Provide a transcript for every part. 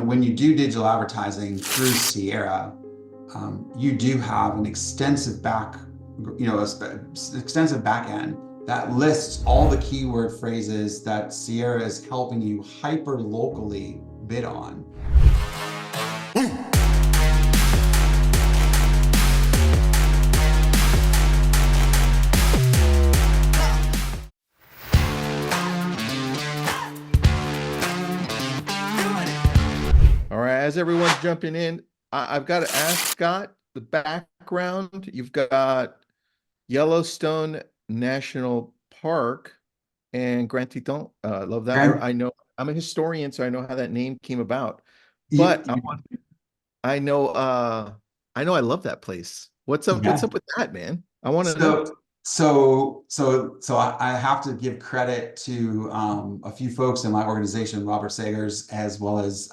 when you do digital advertising through Sierra, you do have an extensive extensive back end that lists all the keyword phrases that Sierra is helping you hyper locally bid on. All right, as everyone's jumping in, I've got to ask Scott the background. You've got Yellowstone National Park and Grand Teton. Love that. I know I'm a historian, so I know how that name came about. But I know I love that place. What's up? Yeah. What's up with that, man? I want to know. So I have to give credit to a few folks in my organization, Robert Sagers, as well as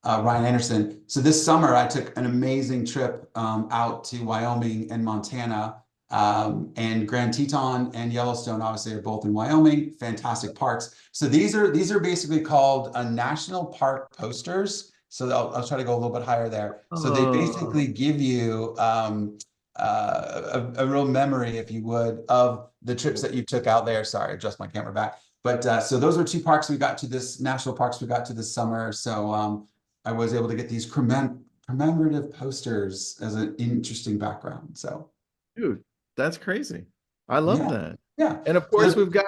Ryan Anderson. So this summer, I took an amazing trip out to Wyoming and Montana, and Grand Teton and Yellowstone, obviously, are both in Wyoming. Fantastic parks. So these are basically called national park posters. So I'll try to go a little bit higher there. So they basically give you a real memory, if you would, of the trips that you took out there. Sorry, adjust my camera back. But so those are two parks we got to this national parks we got to this summer. So I was able to get these commemorative posters as an interesting background. So, dude, that's crazy. I love that. Yeah. And of course, we've got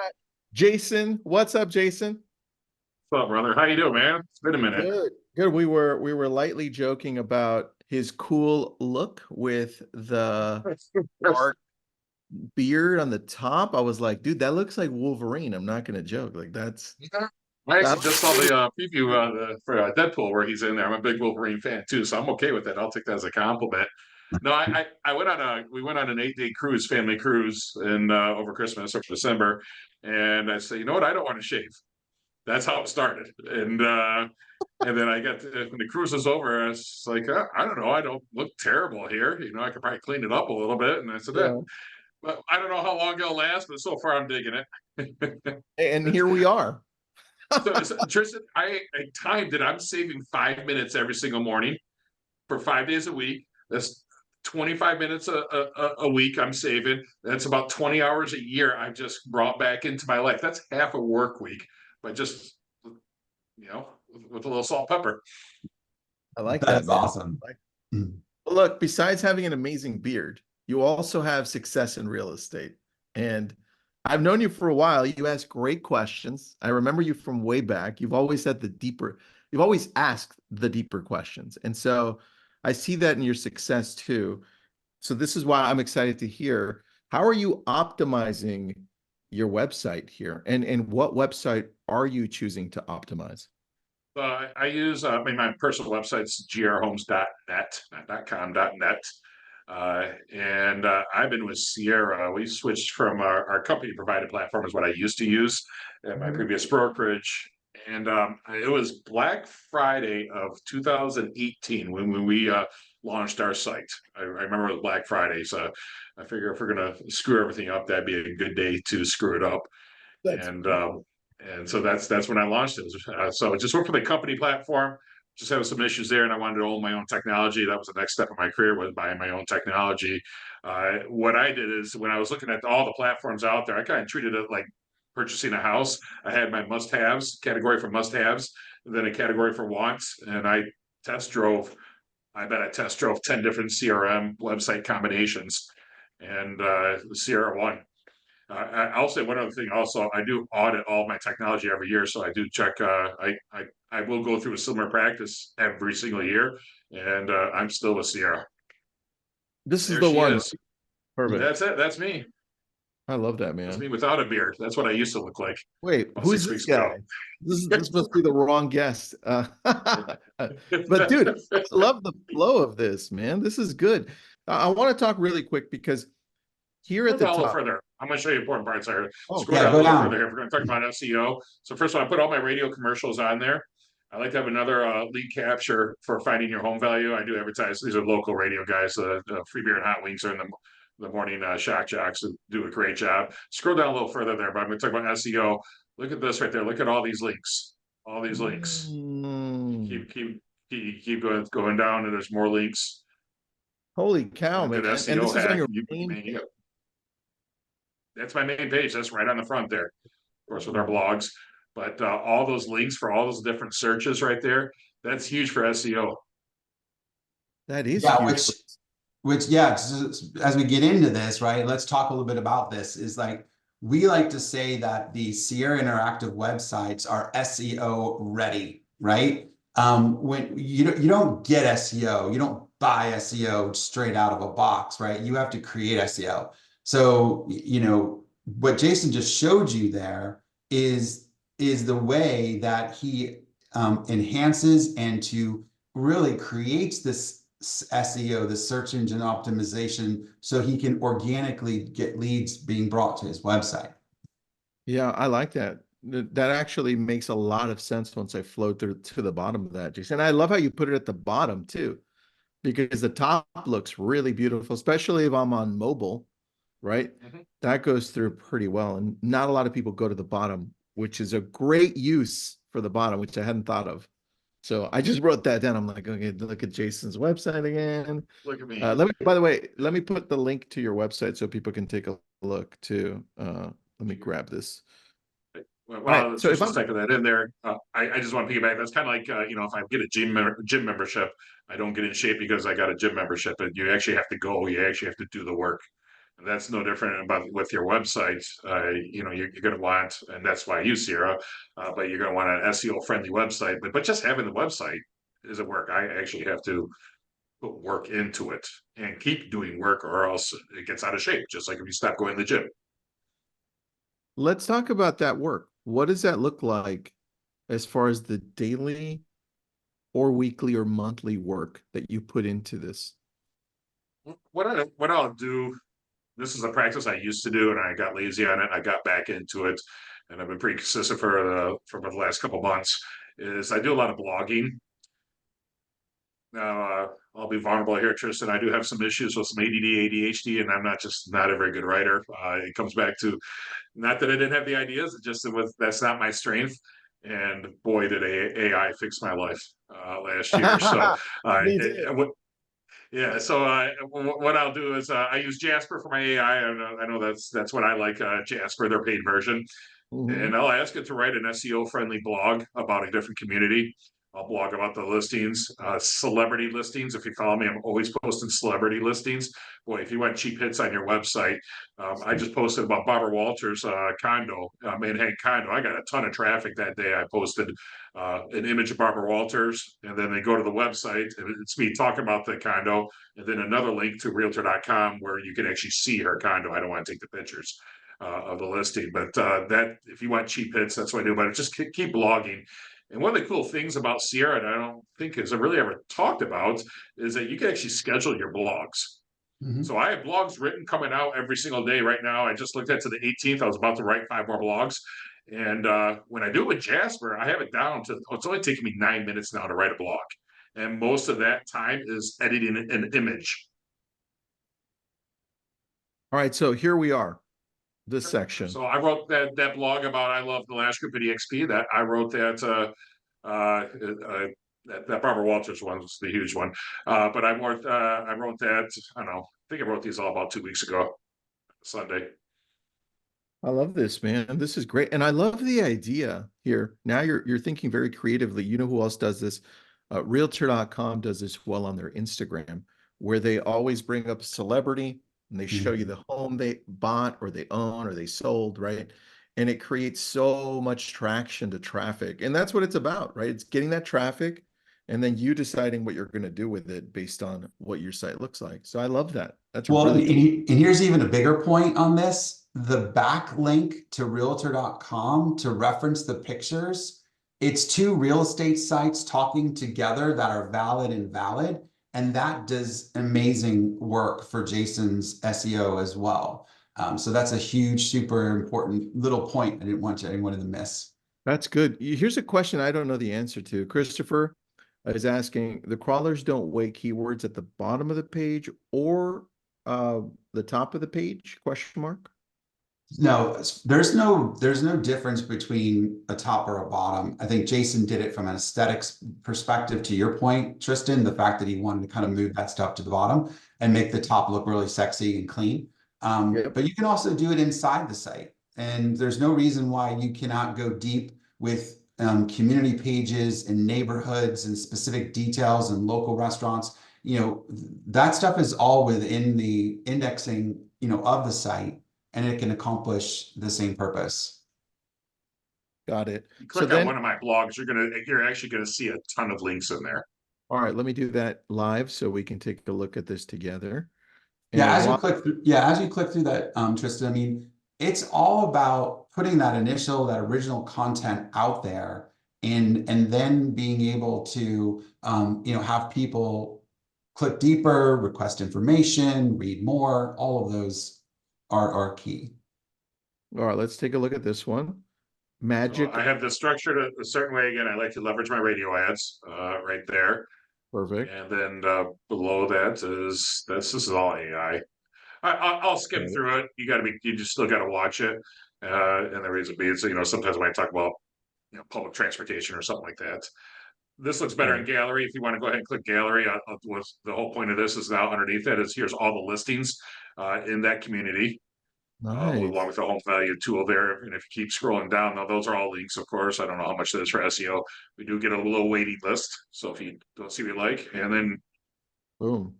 Jason. What's up, Jason? What's up, brother? How you doing, man? It's been a minute. Good. Good. We were lightly joking about his cool look with the dark beard on the top. I was like, dude, that looks like Wolverine. I'm not gonna joke. Like that's. I actually just saw the preview for Deadpool where he's in there. I'm a big Wolverine fan too, so I'm okay with that. I'll take that as a compliment. No, I we went on an 8-day cruise, family cruise, in over Christmas or December, and I said, you know what, I don't want to shave. That's how it started, and then I got when the cruise was over, I was like, I don't know, I don't look terrible here. You know, I could probably clean it up a little bit, and I said, but I don't know how long it'll last, but so far I'm digging it. And here we are. So Tristan, I timed it. I'm saving 5 minutes every single morning for 5 days a week. That's 25 minutes a week I'm saving. That's about 20 hours a year I've just brought back into my life. That's half a work week, but just, with a little salt, pepper. I like that. That's awesome. Look, besides having an amazing beard, you also have success in real estate. And I've known you for a while. You ask great questions. I remember you from way back. You've always asked the deeper questions. And so I see that in your success too. So this is why I'm excited to hear, how are you optimizing your website here? And what website are you choosing to optimize? I use my personal website's grhomes.net, not .com.net. And I've been with Sierra. We switched from our company provided platform is what I used to use at my previous brokerage. And it was Black Friday of 2018 when we launched our site. I remember it was Black Friday. So I figure if we're going to screw everything up, that'd be a good day to screw it up. And so that's when I launched it. So I just worked for the company platform, just having some issues there, and I wanted to own my own technology. That was the next step in my career, was buying my own technology. What I did is, when I was looking at all the platforms out there, I kind of treated it like purchasing a house. I had my must-haves category for must-haves, and then a category for wants, and I test drove 10 different CRM website combinations, and Sierra won. I'll say one other thing also, I do audit all my technology every year. So I do check, I will go through a similar practice every single year, and I'm still with Sierra. This is the one. Perfect. That's it. That's me. I love that, man. That's me without a beard. That's what I used to look like. Wait, who's this guy? This must be the wrong guest. But dude, I love the flow of this, man. This is good. I want to talk really quick because here at the top, further. I'm going to show you important parts here. Scroll down a little further here. We're going to talk about SEO. So first of all, I put all my radio commercials on there. I like to have another lead capture for finding your home value. I do advertise. These are local radio guys. Free Beer and Hot Wings are in the morning shock jocks who do a great job. Scroll down a little further there, but I'm going to talk about SEO. Look at this right there. Look at all these links. all these links. Mm. Keep going down, and there's more links. Holy cow, Good man. And SEO this is on hack. your main That's my main page. That's right on the front there. Of course, with our Oh, blogs, but all those links for all those different searches right there, that's huge for SEO. that is Yeah, huge. yeah, as we get into this, right, let's talk a little bit about this. Is like, we like to say that the Sierra Interactive websites are SEO ready, right? When you don't get SEO, you don't buy SEO straight out of a box, right? You have to create SEO. So, what Jason just showed you there is the way that he enhances and to really creates this SEO, the search engine optimization, so he can organically get leads being brought to his website. Yeah, I like that. That actually makes a lot of sense once I flow through to the bottom of that, Jason. I love how you put it at the bottom too, because the top looks really beautiful, especially if I'm on mobile, right? Mhm. That goes through pretty well. And not a lot of people go to the bottom, which is a great use for the bottom, which I hadn't thought of. So I just wrote that down. I'm like, okay, look at Jason's website again. Look at me. By the way, let me put the link to your website so people can take a look too. Let me grab this. All right. Well, So if Tristan's I'm typing that in there. I just want to piggyback. That's kind of like if I get a gym membership, I don't get in shape because I got a gym membership. And you actually have to go. You actually have to do the work. And that's no different about with your website. You're going to want, and that's why I use Sierra. But you're going to want an SEO friendly website. But just having the website isn't work. I actually have to put work into it and keep doing work, or else it gets out of shape. Just like if you stop going to the gym. Let's talk about that work. What does that look like as far as the daily or weekly or monthly work that you put into this? What I'll do, this is a practice I used to do, and I got lazy on it. I got back into it, and I've been pretty consistent for the last couple months. Is I do a lot of blogging. Now, I'll be vulnerable here, Tristan. I do have some issues with some ADD, ADHD, and I'm not a very good writer. It comes back to not that I didn't have the ideas, it just that's not my strength. And boy, did AI fix my life last year. So, Me too. yeah. So what I'll do is I use Jasper for my AI. I know that's what I like. Jasper, their paid version, Mhm. and I'll ask it to write an SEO friendly blog about a different community. I'll blog about the listings, celebrity listings. If you follow me, I'm always posting celebrity listings. Boy, if you want cheap hits on your website, I just posted about Barbara Walters' condo, Manhattan condo. I got a ton of traffic that day. I posted an image of Barbara Walters, and then they go to the website, and it's me talking about the condo, and then another link to Realtor.com where you can actually see her condo. I don't want to take the pictures of the listing, but that if you want cheap hits, that's what I do. But just keep blogging. And one of the cool things about Sierra, and I don't think is really ever talked about, is that you can actually schedule your blogs. Mhm. So I have blogs written coming out every single day right now. I just looked at to the 18th. I was about to write 5 more blogs. And when I do it with Jasper, I have it down to, it's only taking me 9 minutes now to write a blog. And most of that time is editing an image. All right, so here we are, this section. So I wrote that blog about I love the Lash Group at EXP. That I wrote that that Barbara Walters one was the huge one. But I wrote that, I don't know, I think I wrote these all about 2 weeks ago, Sunday. I love this, man. This is great. And I love the idea here. Now you're thinking very creatively. You know who else does this? Realtor.com does this well on their Instagram, where they always bring up a celebrity and they show you the home they bought or they own or they sold, right? And it creates so much traction to traffic. And that's what it's about, right? It's getting that traffic and then you deciding what you're going to do with it based on what your site looks like. So I love that. That's Well, really cool. and here's even a bigger point on this. The backlink to realtor.com to reference the pictures, it's two real estate sites talking together that are valid and valid. And that does amazing work for Jason's SEO as well. So that's a huge, super important little point I didn't want anyone to miss. That's good. Here's a question I don't know the answer to. Christopher is asking, the crawlers don't weigh keywords at the bottom of the page or the top of the page, question mark? No, there's no difference between a top or a bottom. I think Jason did it from an aesthetics perspective, to your point, Tristan, the fact that he wanted to kind of move that stuff to the bottom and make the top look really sexy and clean. Yep. But you can also do it inside the site. And there's no reason why you cannot go deep with community pages and neighborhoods and specific details and local restaurants. You know, that stuff is all within the indexing, you know, of the site, and it can accomplish the same purpose. Got it. You So click on then, one of my blogs, you're actually gonna see a ton of links in there. all right, let me do that live so we can take a look at this together. Yeah, And as you while, click through, as you click through that, Tristan, I mean, it's all about putting that that original content out there, and then being able to you know, have people click deeper, request information, read more. All of those are key. all right, let's take a look at this one. So Magic. I have this structured a certain way. Again, I like to leverage my radio ads right there. Perfect. And then below that this is all AI. I'll skim Okay. through it. You just still gotta watch it. And the reason being, so sometimes when I talk about public transportation or something like that, this looks better in Right. gallery. If you want to go ahead and click gallery, was the whole point of this is now underneath it is here's all the listings in that community. Along Nice. with the home value tool there. And if you keep scrolling down, now those are all links, of course. I don't know how much that is for SEO. We do get a little waiting list. So if you don't see what you like, and then Boom.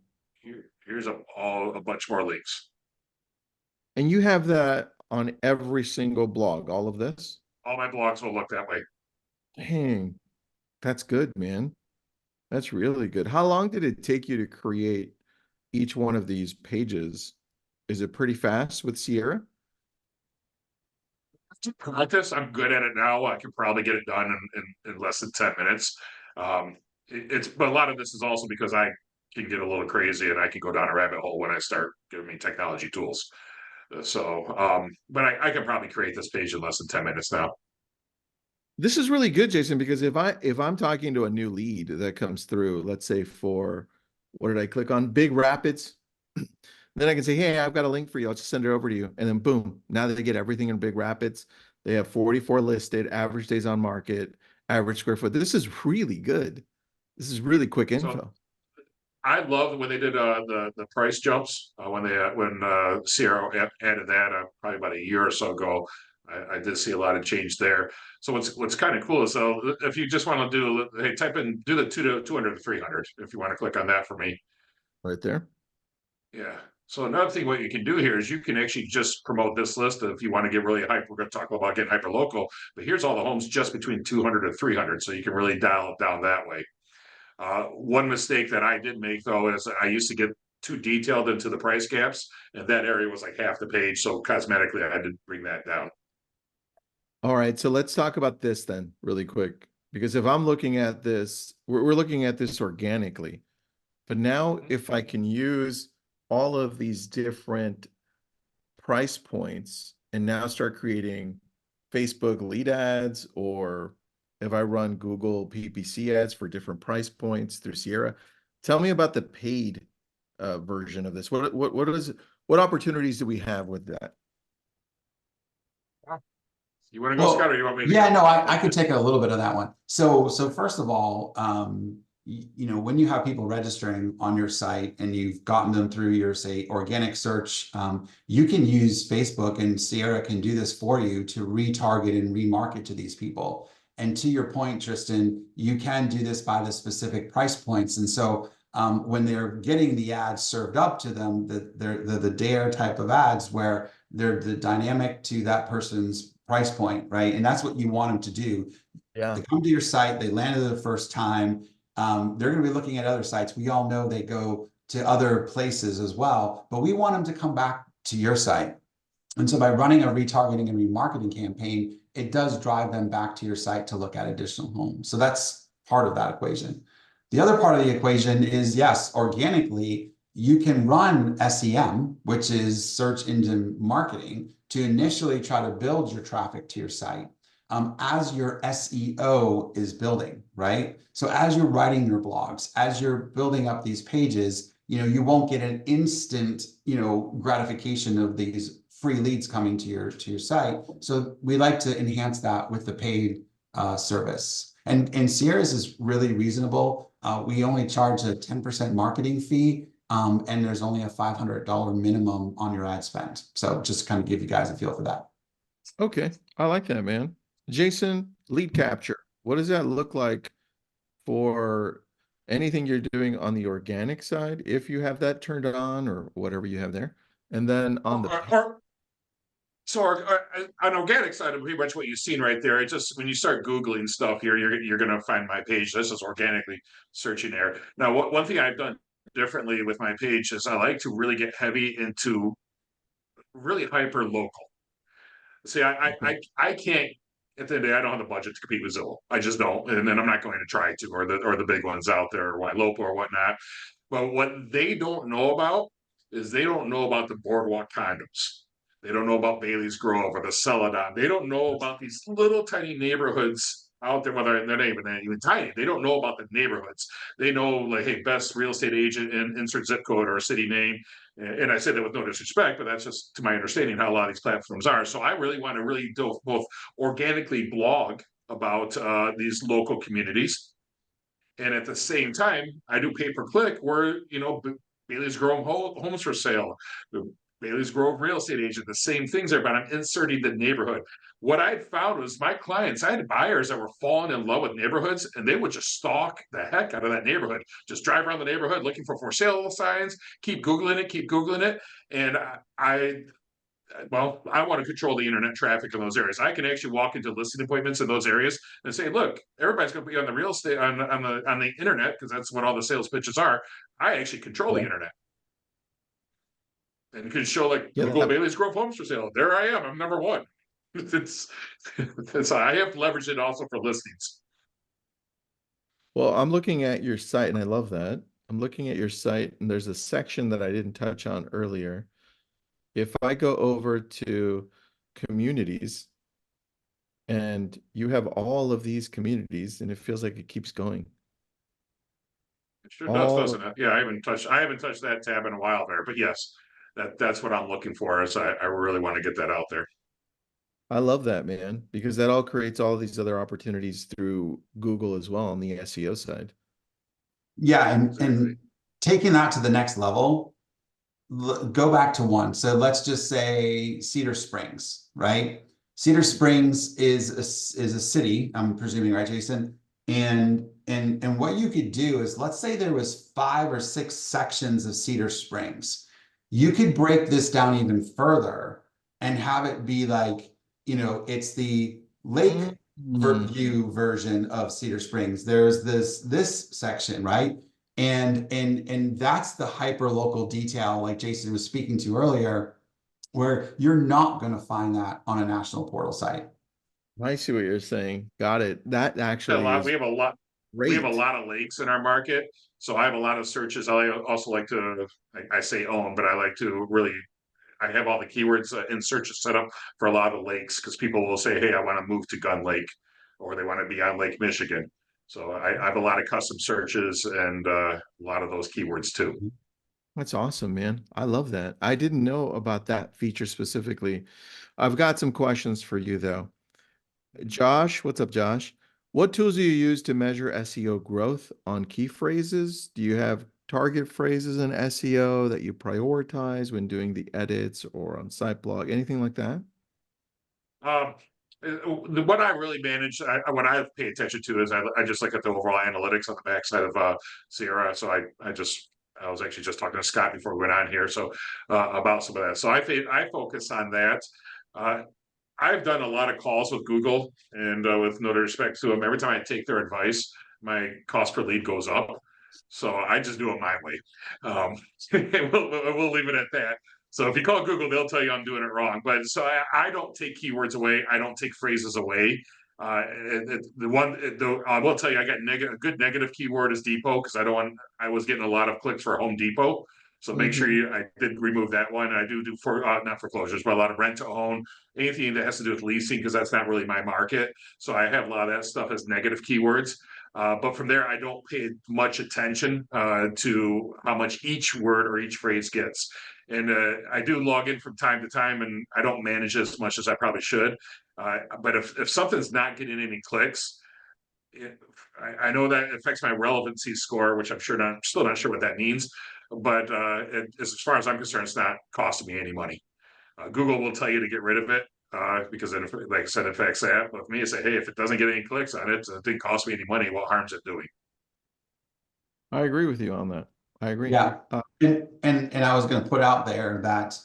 here's a bunch more links. And you have that on every single blog, all of this? All my blogs will look that way. Dang, that's good, man. That's really good. How long did it take you to create each one of these pages? Is it pretty fast with Sierra? To practice, I'm good at it now. I can probably get it done in less than 10 minutes. But a lot of this is also because I can get a little crazy and I can go down a rabbit hole when I start giving me technology tools. But I can probably create this page in less than 10 minutes now. This is really good, Jason, because if I'm talking to a new lead that comes through, let's say for, what did I click on? Big Rapids. Then I can say, hey, I've got a link for you. I'll just send it over to you. And then boom, now they get everything in Big Rapids. They have 44 listed, average days on market, average square foot. This is really good. This is really quick info. So I love when they did the price jumps when Sierra added that probably about a year or so ago. I did see a lot of change there. So what's kind of cool is if you just want to do the 200 to 300 if you want to click on that for me. Right there. Yeah. So another thing, what you can do here is you can actually just promote this list if you want to get really hype. We're going to talk about getting hyper local, but here's all the homes just between 200 and 300. So you can really dial it down that way. One mistake that I did make though is I used to get too detailed into the price gaps, and that area was like half the page. So cosmetically, I had to bring that down. All right, so let's talk about this then really quick, because if I'm looking at this, we're looking at this organically, but now if I can use all of these different price points and now start creating Facebook lead ads, or if I run Google PPC ads for different price points through Sierra, tell me about the paid version of this. What opportunities do we have with that? You want to go, Scott, or you want me to? Yeah, go? no, I could take a little bit of that one. So first of all, you know, when you have people registering on your site and you've gotten them through your, say, organic search, you can use Facebook, and Sierra can do this for you to retarget and remarket to these people. And to your point, Tristan, you can do this by the specific price points. And so when they're getting the ads served up to them, they're the DARE type of ads where they're the dynamic to that person's price point, right? And that's what you want them to do. Yeah. They come to your site, they landed the first time. They're going to be looking at other sites. We all know they go to other places as well, but we want them to come back to your site. And so by running a retargeting and remarketing campaign, it does drive them back to your site to look at additional homes. So that's part of that equation. The other part of the equation is, yes, organically, you can run SEM, which is search engine marketing, to initially try to build your traffic to your site as your SEO is building, right? So as you're writing your blogs, as you're building up these pages, you know, you won't get an instant, you know, gratification of these free leads coming to your site. So we like to enhance that with the paid service. And Sierra's is really reasonable. We only charge a 10% marketing fee, and there's only a $500 minimum on your ad spend. So just kind of give you guys a feel for that. Okay, I like that, man. Jason, lead capture. What does that look like for anything you're doing on the organic side, if you have that turned on or whatever you have there? And then on the So on organic side of pretty much what you've seen right there, it just when you start Googling stuff here, you're going to find my page. This is organically searching there. Now, one thing I've done differently with my page is I like to really get heavy into really hyper local. See, I can't at the end of the day, I don't have the budget to compete with Zillow. I just don't, and then I'm not going to try to, or the big ones out there, or Lopo or whatnot. But what they don't know about is they don't know about the boardwalk condos. They don't know about Bailey's Grove or the Celadon. They don't know about these little tiny neighborhoods out there, whether they're not even tiny. They don't know about the neighborhoods. They know, like, hey, best real estate agent in insert zip code or city name. And I say that with no disrespect, but that's just to my understanding how a lot of these platforms are. So I really want to really both organically blog about these local communities, and at the same time, I do pay-per-click where, Bailey's Grove homes for sale, the Bailey's Grove real estate agent, the same things there, but I'm inserting the neighborhood. What I found was my clients, I had buyers that were falling in love with neighborhoods, and they would just stalk the heck out of that neighborhood, just drive around the neighborhood looking for sale signs, keep Googling it. And I want to control the internet traffic in those areas. I can actually walk into listing appointments in those areas and say, look, everybody's going to be on the real estate on the internet, because that's what all the sales pitches are. I actually control the internet. And you can show, like, Google Bailey's Grove homes for sale. There I am. I'm number one. It's I have leveraged it also for listings. Well, I'm looking at your site and I love that. I'm looking at your site and there's a section that I didn't touch on earlier. If I go over to communities and you have all of these communities and it feels like it keeps going. It sure does, doesn't it? Yeah, I haven't touched that tab in a while there, but yes, that's what I'm looking for. Is I really want to get that out there. I love that, man, because that all creates all these other opportunities through Google as well on the SEO side. Yeah, and taking that to the next level, go back to one. So let's just say Cedar Springs, right? Cedar Springs is a city, I'm presuming, right, Jason? And what you could do is, let's say there was 5 or 6 sections of Cedar Springs. You could break this down even further and have it be like, it's the lake view version of Cedar Springs. There's this section, right? And that's the hyper local detail, like Jason was speaking to earlier, where you're not going to find that on a national portal site. I see what you're saying. Got it. That actually we have a lot. Great. We have a lot of lakes in our market, so I have a lot of searches. I also like to, I say own, but I like to really, I have all the keywords in searches set up for a lot of lakes, because people will say, hey, I want to move to Gun Lake, or they want to be on Lake Michigan. So I have a lot of custom searches and a lot of those keywords too. That's awesome, man. I love that. I didn't know about that feature specifically. I've got some questions for you though. Josh, what's up, Josh? What tools do you use to measure SEO growth on key phrases? Do you have target phrases in SEO that you prioritize when doing the edits or on site blog, anything like that? What I really manage, what I pay attention to is I just look at the overall analytics on the backside of Sierra. So I was actually just talking to Scott before we went on here, so about some of that. So I focus on that. I've done a lot of calls with Google, and with no disrespect to them, every time I take their advice, my cost per lead goes up. So I just do it my way. We'll leave it at that. So if you call Google, they'll tell you I'm doing it wrong. But so I don't take keywords away. I don't take phrases away. I will tell you, I got a good negative keyword is Depot, because I was getting a lot of clicks for Home Depot. So make sure I did remove that one. I do for not foreclosures, but a lot of rent to own, anything that has to do with leasing, because that's not really my market. So I have a lot of that stuff as negative keywords. But from there, I don't pay much attention to how much each word or each phrase gets. And I do log in from time to time, and I don't manage as much as I probably should. But if something's not getting any clicks, I know that affects my relevancy score, which I'm still not sure what that means. But as far as I'm concerned, it's not costing me any money. Google will tell you to get rid of it because then, like I said, it affects that. But for me, I say, hey, if it doesn't get any clicks on it, it didn't cost me any money. What harm's it doing? I agree with you on that. I agree. Yeah. And I was going to put out there that,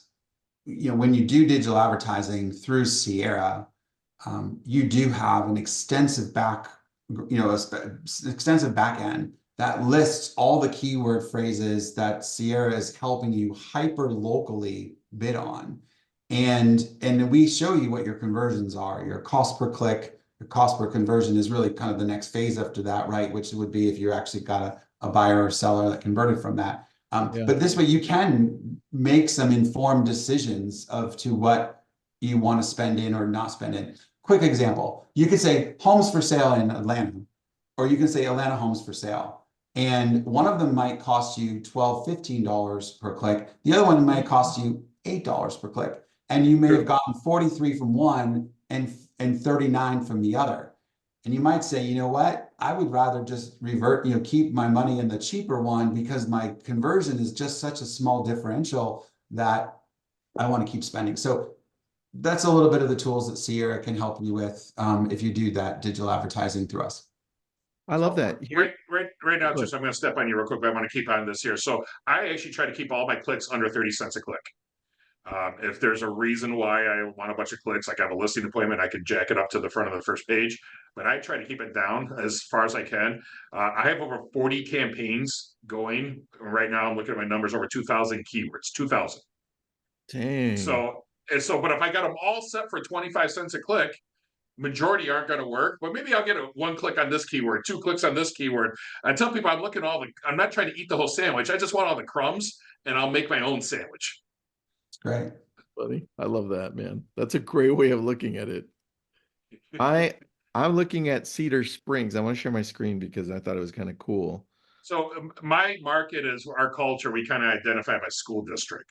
when you do digital advertising through Sierra, you do have an extensive extensive back end that lists all the keyword phrases that Sierra is helping you hyper locally bid on. And we show you what your conversions are, your cost per click, your cost per conversion is really kind of the next phase after that, right? Which would be if you actually got a buyer or seller that converted from that. But this way you can make some informed decisions to what you want to spend in or not spend in. Quick example, you could say homes for sale in Atlanta, or you can say Atlanta homes for sale. And one of them might cost you $12, $15 per click. The other one might cost you $8 per click. And you may have gotten 43 from one and 39 from the other. And you might say, you know what, I would rather just keep my money in the cheaper one because my conversion is just such a small differential that I want to keep spending. So that's a little bit of the tools that Sierra can help you with if you do that digital advertising through us. I love that. Right now, just I'm going to step on you real quick, but I want to keep on this here. So I actually try to keep all my clicks under 30 cents a click. If there's a reason why I want a bunch of clicks, like I have a listing appointment, I can jack it up to the front of the first page, but I try to keep it down as far as I can. I have over 40 campaigns going right now. I'm looking at my numbers, over 2,000 keywords, 2,000. Dang. So, but if I got them all set for 25 cents a click, majority aren't going to work, but maybe I'll get one click on this keyword, 2 clicks on this keyword. I tell people I'm not trying to eat the whole sandwich. I just want all the crumbs and I'll make my own sandwich. Great. Funny. I love that, man. That's a great way of looking at it. I'm looking at Cedar Springs. I want to share my screen because I thought it was kind of cool. So my market is our culture. We kind of identify by school district.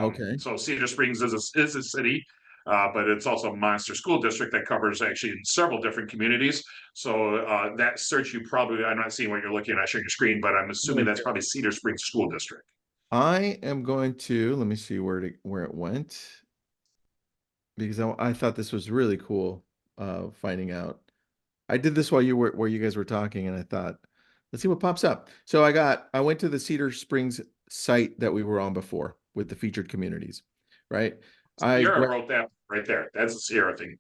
Okay. So Cedar Springs is a city, but it's also a monster school district that covers actually several different communities. So that search I'm not seeing what you're looking at, sharing your screen, but I'm assuming that's probably Cedar Springs School District. I am going to, let me see where it went, because I thought this was really cool finding out. I did this while you guys were talking, and I thought, let's see what pops up. So I went to the Cedar Springs site that we were on before with the featured communities, right? Sierra wrote that right there. That's a Sierra thing.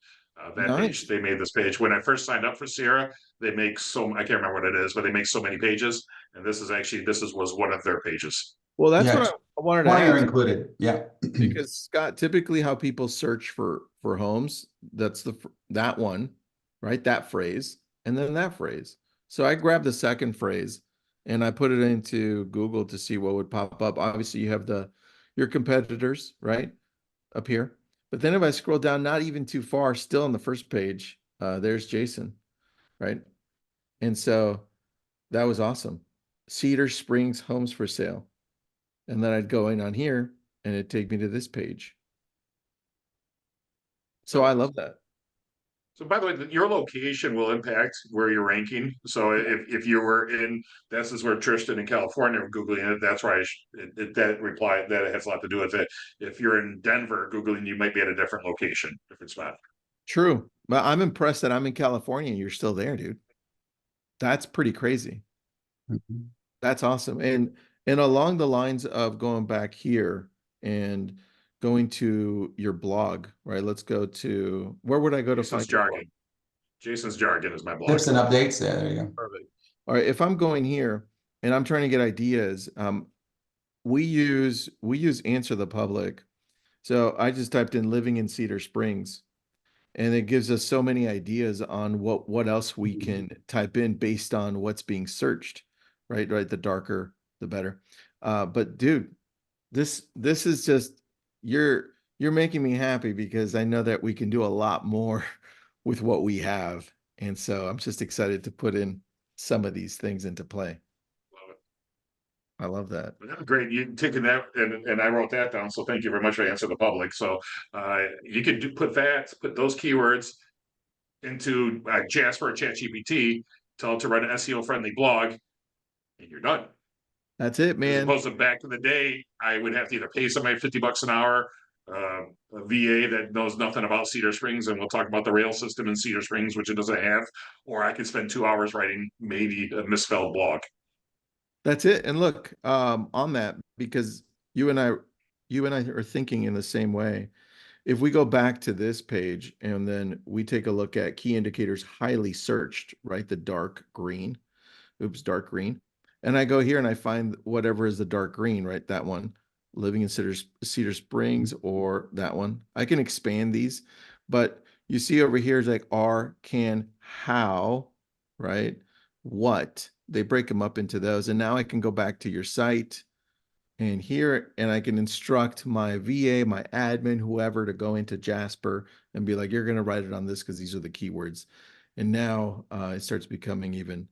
Page, they made this page. When I first signed up for Sierra, they make I can't remember what it is, but they make so many pages. And this was one of their pages. Well, that's what I wanted to ask. Included. Yeah. Because Scott, typically how people search for homes, that's that one, right? That phrase, and then that phrase. So I grabbed the second phrase and I put it into Google to see what would pop up. Obviously, you have your competitors, right? Up here. But then if I scroll down, not even too far, still on the first page, there's Jason, right? And so that was awesome. Cedar Springs Homes for Sale. And then I'd go in on here and it'd take me to this page. So I love that. So by the way, your location will impact where you're ranking. So if you were this is where Tristan in California were Googling it, that's why that has a lot to do with it. If you're in Denver Googling, you might be at a different location, different spot. True. But I'm impressed that I'm in California and you're still there, dude. That's pretty crazy. Mm-hmm. That's awesome. And along the lines of going back here and going to your blog, right? Let's go to, where would I go to find jargon? Jason's Jargon is my blog. Tips and updates. Yeah, there you go. Perfect. All right. If I'm going here and I'm trying to get ideas, we use Answer the Public. So I just typed in living in Cedar Springs and it gives us so many ideas on what else we can type in based on what's being searched, right? Right. The darker, the better. But dude, this is just, you're making me happy because I know that we can do a lot more with what we have. And so I'm just excited to put in some of these things into play. Love it. I love that. Great, you taking that, and I wrote that down. So thank you very much for answering the public. So you can put those keywords into Jasper or ChatGPT, tell it to run an SEO friendly blog, and you're done. That's it, As man. opposed to back in the day, I would have to either pay somebody $50 an hour, a VA that knows nothing about Cedar Springs, and we'll talk about the rail system in Cedar Springs, which it doesn't have, or I could spend 2 hours writing maybe a misspelled blog. That's it. And look, on that, because you and I are thinking in the same way. If we go back to this page and then we take a look at key indicators highly searched, right? The dark green, dark green. And I go here and I find whatever is the dark green, right? That one, living in Cedar Springs, or that one. I can expand these, but you see over here is like are, can, how, right? What, they break them up into those. And now I can go back to your site and here, and I can instruct my VA, my admin, whoever, to go into Jasper and be like, you're going to write it on this because these are the keywords. And now it starts becoming even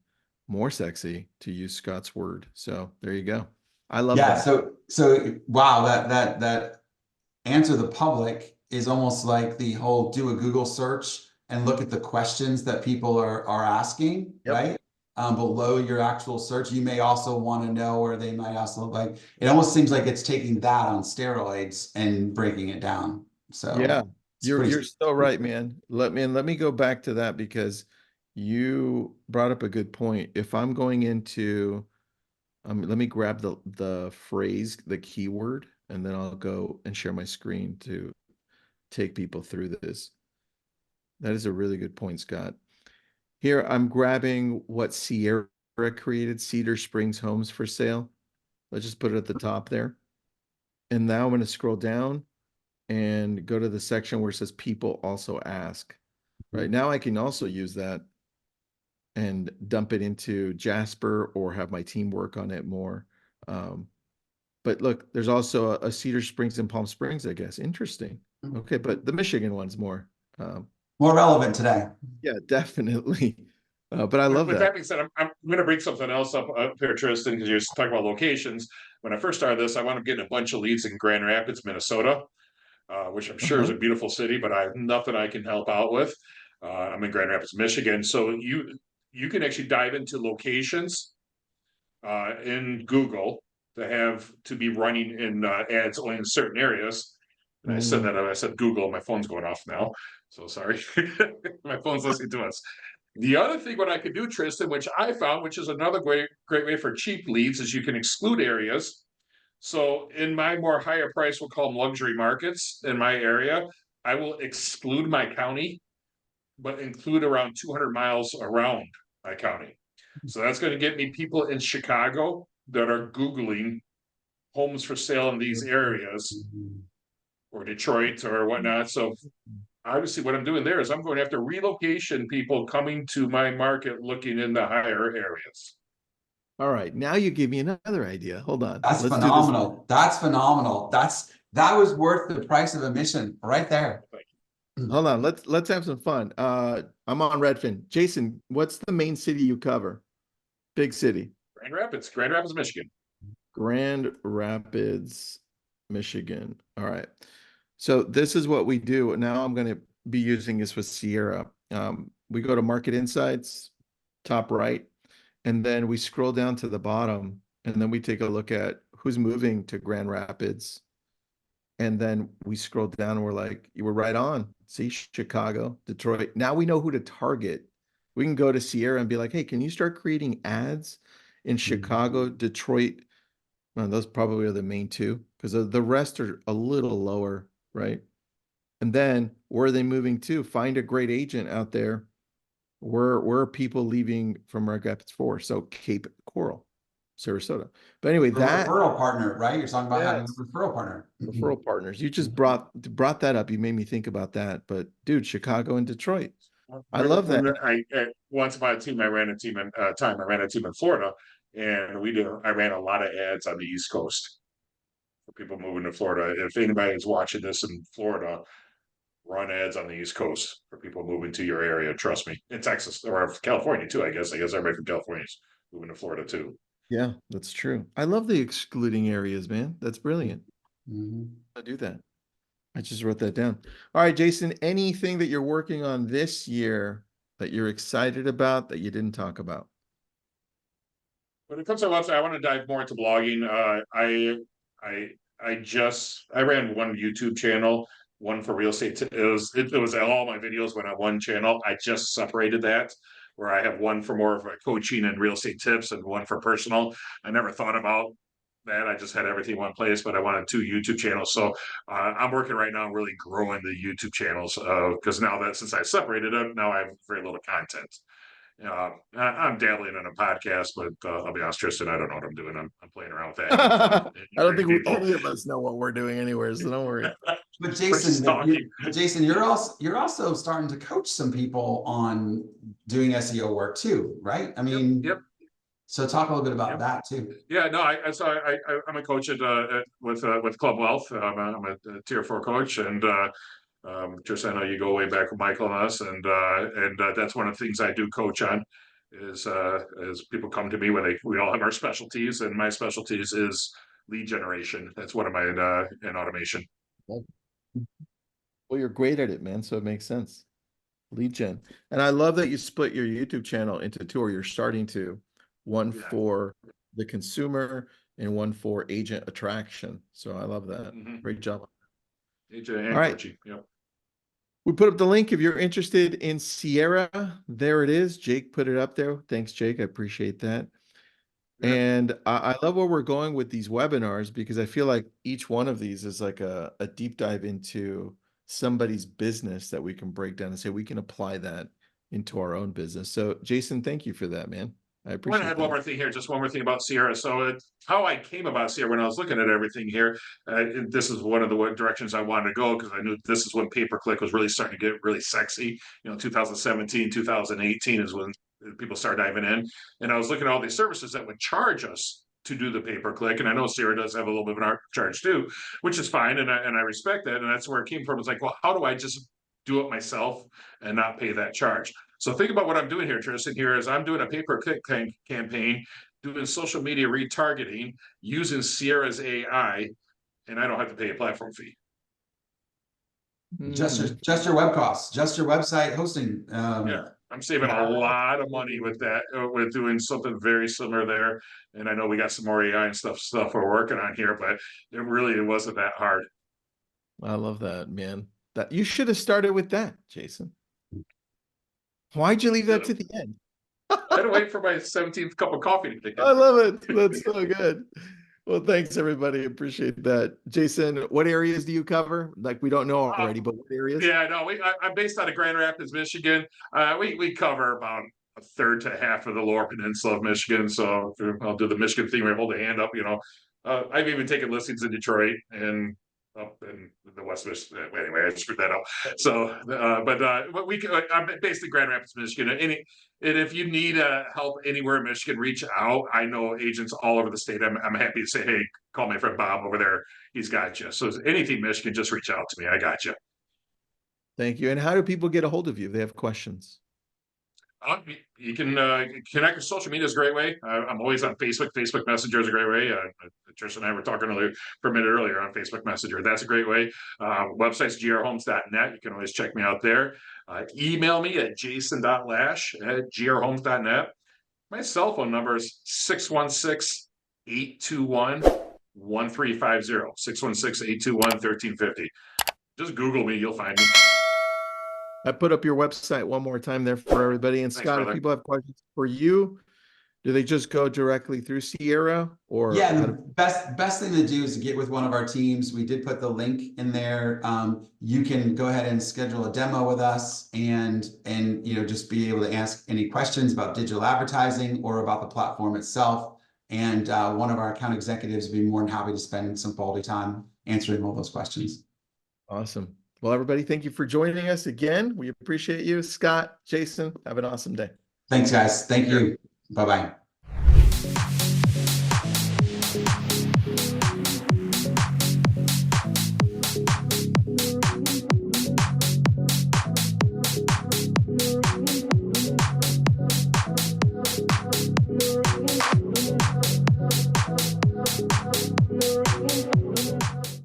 more sexy to use Scott's word. So there you go. I love that. So wow, that answer the public is almost like the whole do a Google search and look at the questions that people are asking, Yep. right? Below your actual search, you may also want to know, or they might also like, it almost seems like it's taking that on steroids and breaking it down. So yeah, you're pretty, so right, man. Let me go back to that because you brought up a good point. If I'm going into let me grab the phrase, the keyword, and then I'll go and share my screen to take people through this. That is a really good point, Scott. Here, I'm grabbing what Sierra created, Cedar Springs Homes for sale. Let's just put it at the top there. And now I'm going to scroll down and go to the section where it says people also ask. Right now I can also use that and dump it into Jasper or have my team work on it more. But look, there's also a Cedar Springs and Palm Springs, I guess. Interesting. Okay, but the Michigan one's more more relevant today. Yeah, definitely. But I love With that. that being said, I'm going to bring something else up here, Tristan, because you're talking about locations. When I first started this, I wound up getting a bunch of leads in Grand Rapids, Minnesota, which I'm sure is a beautiful city, but I have nothing I can help out with. I'm in Grand Rapids, Michigan. So you can actually dive into locations in Google to be running in ads only in certain areas. And I said that I said Google, my phone's going off now. So sorry. My phone's listening to us. The other thing what I could do, Tristan, which I found, which is another great way for cheap leads, is you can exclude areas. So in my more higher price, we'll call them luxury markets in my area, I will exclude my county, but include around 200 miles around my county. So that's going to get me people in Chicago that are Googling homes for sale in these areas, or Detroit or whatnot. So obviously what I'm doing there is I'm going after relocation people coming to my market looking in the higher areas. All right, now you give me another idea. Hold on. That's Let's phenomenal. That's phenomenal. That was worth the price of admission right there. Hold on. Let's have some fun. I'm on Redfin. Jason, what's the main city you cover? Big city. Grand Rapids, Michigan. Grand Rapids, Michigan. All right. So this is what we do. Now I'm going to be using this with Sierra. We go to Market Insights, top right, and then we scroll down to the bottom, and then we take a look at who's moving to Grand Rapids. And then we scroll down and we're like, you were right on. See, Chicago, Detroit. Now we know who to target. We can go to Sierra and be like, hey, can you start creating ads in Chicago, Detroit? Well, those probably are the main two because the rest are a little lower, right? And then where are they moving to? Find a great agent out there. Where are people leaving from Grand Rapids for? So Cape Coral, Sarasota. But anyway, that referral partner, right? You're talking about having a referral partner. referral partners. You just brought that up. You made me think about that. But dude, Chicago and Detroit. I love that. Once upon a team, I ran a team in Florida, and I ran a lot of ads on the East Coast for people moving to Florida. If anybody is watching this in Florida, run ads on the East Coast for people moving to your area. Trust me, in Texas or California too. I guess everybody from California is moving to Florida too. Yeah, that's true. I love the excluding areas, man. That's brilliant. I'll do that. I just wrote that down. All right, Jason, anything that you're working on this year that you're excited about that you didn't talk about? When it comes to website, I want to dive more into blogging. I ran one YouTube channel, one for real estate. It was all my videos went on one channel. I just separated that, where I have one for more of a coaching and real estate tips and one for personal. I never thought about that. I just had everything in one place, but I wanted 2 YouTube channels. So I'm working right now, really growing the YouTube channels because now that since I separated them, now I have very little content. I'm dabbling in a podcast, but I'll be honest, Tristan, I don't know what I'm doing. I'm playing around with that. I don't think any of us know what we're doing anywhere, so don't worry. But Jason, you're also starting to coach some people on doing SEO work too, right? I mean, yep. So talk a little bit about that too. Yeah, no, I'm a coach with Club Wealth. I'm a tier 4 coach, and Tristan, I know you go way back with Michael and us, and that's one of the things I do coach on is people come to me when we all have our specialties, and my specialties is lead generation. That's one of my in automation. Well, you're great at it, man. So it makes sense. Lead gen. And I love that you split your YouTube channel into 2, or you're starting to. One for the consumer and one for agent attraction. So I love that. Great job. Agent and all right. coaching. Yep. We put up the link if you're interested in Sierra. There it is. Jake put it up there. Thanks, Jake. I appreciate that. Yeah. And I love where we're going with these webinars, because I feel like each one of these is like a deep dive into somebody's business that we can break down and say we can apply that into our own business. So Jason, thank you for that, man. I appreciate it. I had one more thing here, just one more thing about Sierra. So how I came about Sierra when I was looking at everything here, this is one of the directions I wanted to go, because I knew this is when pay-per-click was really starting to get really sexy. 2017, 2018 is when people start diving in. And I was looking at all these services that would charge us to do the pay-per-click. And I know Sierra does have a little bit of an charge too, which is fine. And I respect that. And that's where it came from. It's like, well, how do I just do it myself and not pay that charge? So think about what I'm doing here, Tristan. Here is I'm doing a pay-per-click campaign, doing social media retargeting, using Sierra's AI, and I don't have to pay a platform fee. Just your web costs, just your website hosting. Yeah, I'm saving a lot of money with that. With doing something very similar there, and I know we got some more AI and stuff we're working on here, but it wasn't that hard. I love that, man. That you should have started with that, Jason. Why'd you leave that to the end? I had to wait for my 17th cup of coffee to kick in. I love it. That's so good. Well, thanks, everybody. Appreciate that. Jason, what areas do you cover? Like, we don't know already, but what areas? Yeah, no, I'm based out of Grand Rapids, Michigan. We cover about a third to half of the Lower Peninsula of Michigan. So I'll do the Michigan thing where I hold a hand up, I've even taken listings in Detroit and up in the West Michigan. Anyway, I screwed that up. So, I'm basically Grand Rapids, Michigan. And if you need help anywhere in Michigan, reach out. I know agents all over the state. I'm happy to say, hey, call my friend Bob over there. He's got you. So anything Michigan, just reach out to me. I got you. Thank you. And how do people get a hold of you if they have questions? You can connect with social media is a great way. I'm always on Facebook. Facebook Messenger is a great way. Tristan and I were talking for a minute earlier on Facebook Messenger. That's a great way. Website's grhomes.net. You can always check me out there. Email me at jason.lash@grhomes.net. My cell phone number is 616-821-1350. 616-821-1350. Just Google me. You'll find me. I put up your website one more time there for everybody. And Scott, if people have questions for you, do they just go directly through Sierra, or? Yeah, the best thing to do is to get with one of our teams. We did put the link in there. You can go ahead and schedule a demo with us and just be able to ask any questions about digital advertising or about the platform itself. And one of our account executives would be more than happy to spend some quality time answering all those questions. Awesome. Well, everybody, thank you for joining us again. We appreciate you. Scott, Jason, have an awesome day. Thanks, guys. Thank you. Bye-bye.